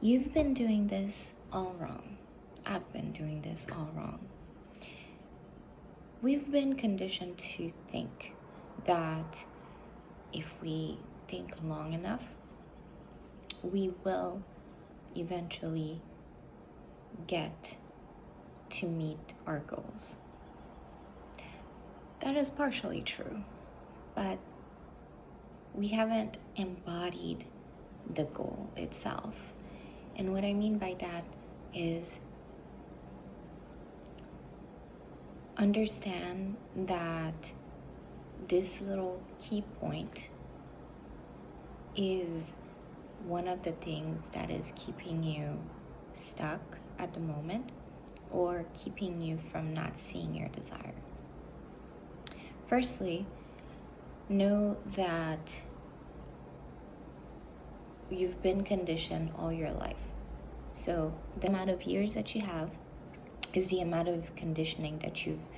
You've been doing this all wrong. I've been doing this all wrong. We've been conditioned to think that if we think long enough, we will eventually get to meet our goals. That is partially true, but we haven't embodied the goal itself. And what I mean by that is understand that this little key point is one of the things that is keeping you stuck at the moment or keeping you from not seeing your desire. Firstly, know that you've been conditioned all your life. So the amount of years that you have is the amount of conditioning that you've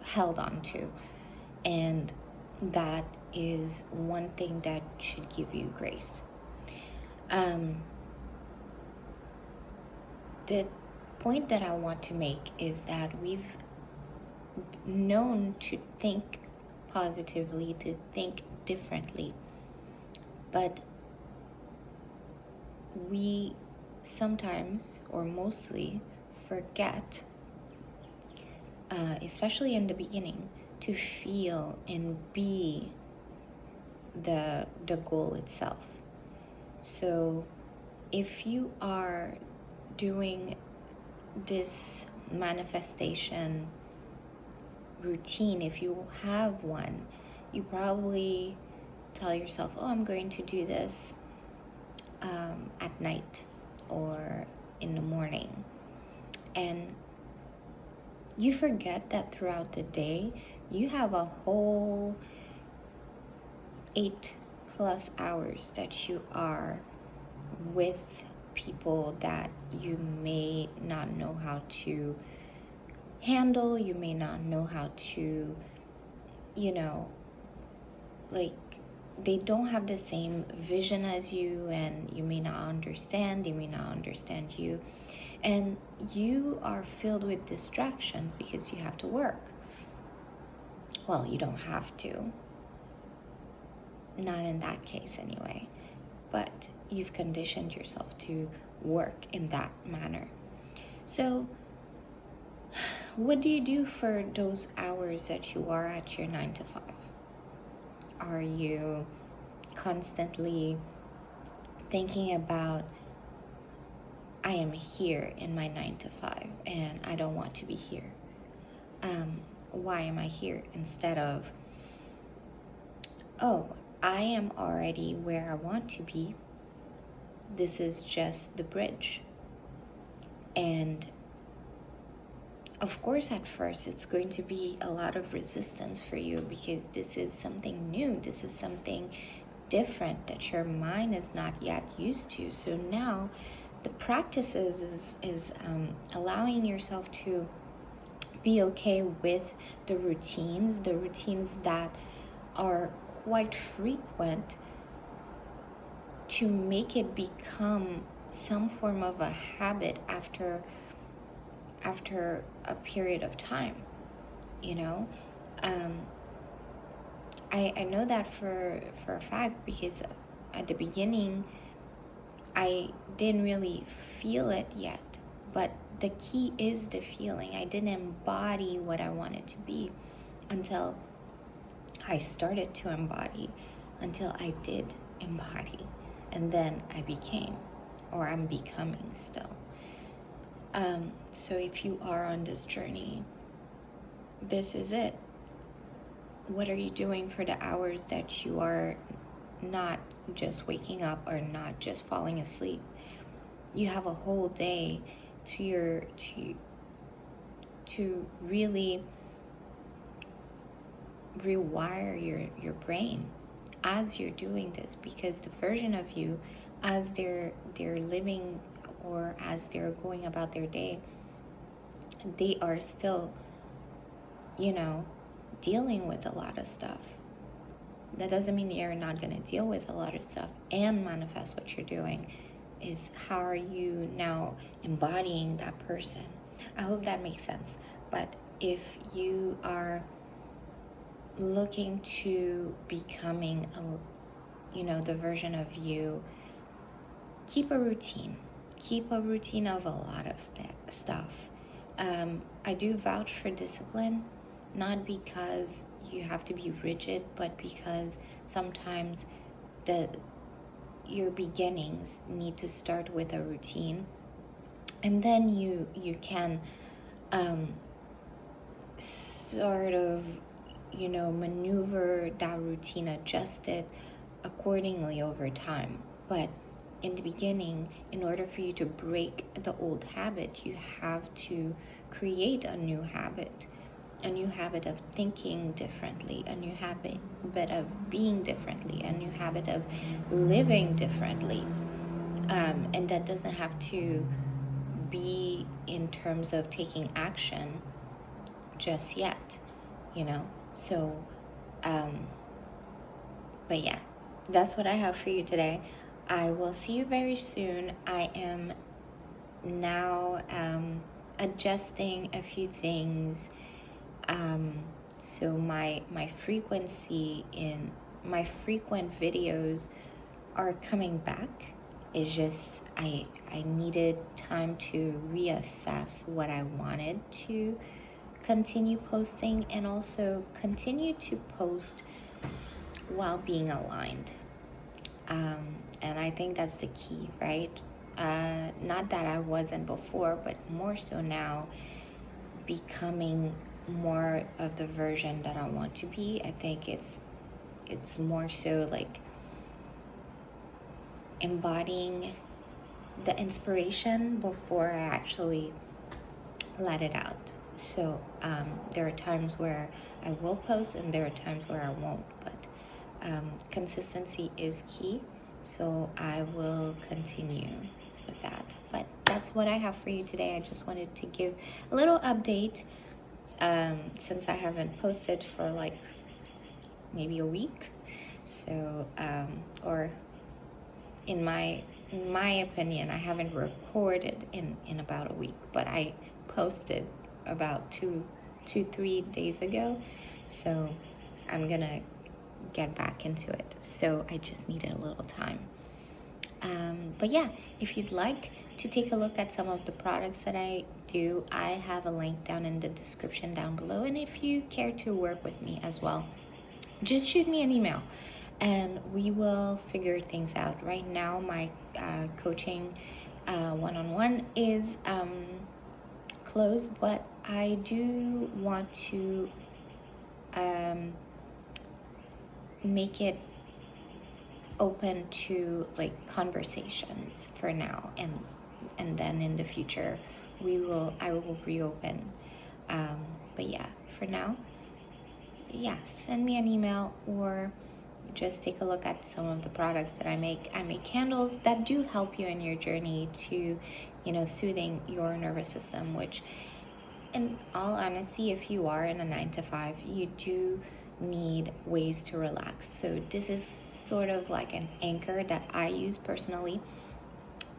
held on to. And that is one thing that should give you grace. The point that I want to make is that we've known to think positively, to think differently, but we sometimes or mostly forget, especially in the beginning, to feel and be the goal itself. So if you are doing this manifestation routine, if you have one, you probably tell yourself, oh, I'm going to do this at night or in the morning. And you forget that throughout the day, you have a whole 8+ hours that you are with people that you may not know how to handle, you may not know how to, they don't have the same vision as you, and you may not understand, they may not understand you. And you are filled with distractions because you have to work. Well, you don't have to. Not in that case anyway. But you've conditioned yourself to work in that manner. So what do you do for those hours that you are at your 9 to 5? Are you constantly thinking about, I am here in my 9 to 5 and I don't want to be here? Why am I here? Instead of, oh, I am already where I want to be. This is just the bridge. And of course, at first, it's going to be a lot of resistance for you because this is something new. This is something different that your mind is not yet used to. So now the practice is allowing yourself to be okay with the routines that are quite frequent, to make it become some form of a habit after a period of time, I know that for a fact, because at the beginning I didn't really feel it yet, but the key is the feeling. I didn't embody what I wanted to be until I started to embody, until I did embody, and then I became, or I'm becoming still. So if you are on this journey, this is it. What are you doing for the hours that you are not just waking up or not just falling asleep? You have a whole day to really rewire your brain as you're doing this, because the version of you as they're living or as they're going about their day, they are still, dealing with a lot of stuff. That doesn't mean you're not going to deal with a lot of stuff and manifest what you're doing. is how are you now embodying that person. I hope that makes sense. But if you are looking to becoming the version of you, keep a routine. Keep a routine of a lot of stuff. I do vouch for discipline, not because you have to be rigid, but because sometimes your beginnings need to start with a routine, and then you can sort of maneuver that routine, adjust it accordingly over time. But in the beginning, in order for you to break the old habit, you have to create a new habit of thinking differently, a new habit of being differently, a new habit of living differently. And that doesn't have to be in terms of taking action just yet, So, but yeah, that's what I have for you today. I will see you very soon. I am now adjusting a few things. So my frequency in my frequent videos are coming back. It's just I needed time to reassess what I wanted to continue posting, and also continue to post while being aligned. And I think that's the key, right? Not that I wasn't before, but more so now, becoming more of the version that I want to be. I think it's more so like embodying the inspiration before I actually let it out. So there are times where I will post and there are times where I won't, but consistency is key. So I will continue with that. But that's what I have for you today. I just wanted to give a little update since I haven't posted for like maybe a week. So, or in my opinion, I haven't recorded in about a week, but I posted about 2-3 days ago. So I'm gonna get back into it. So I just needed a little time. But yeah, if you'd like to take a look at some of the products that I do, I have a link down in the description down below. And if you care to work with me as well, just shoot me an email and we will figure things out. Right now, my coaching one-on-one is closed, but I do want to make it open to like conversations for now, and then in the future I will reopen. But yeah, for now, yeah, send me an email or just take a look at some of the products that I make. I make candles that do help you in your journey to, soothing your nervous system, which in all honesty, if you are in a 9-to-5, you do need ways to relax. So this is sort of like an anchor that I use personally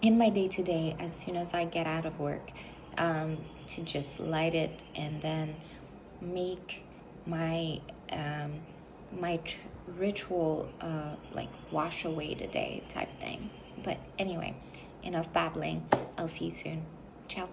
in my day-to-day as soon as I get out of work, to just light it and then make my ritual like wash away the day type thing. But anyway, enough babbling. I'll see you soon. Ciao.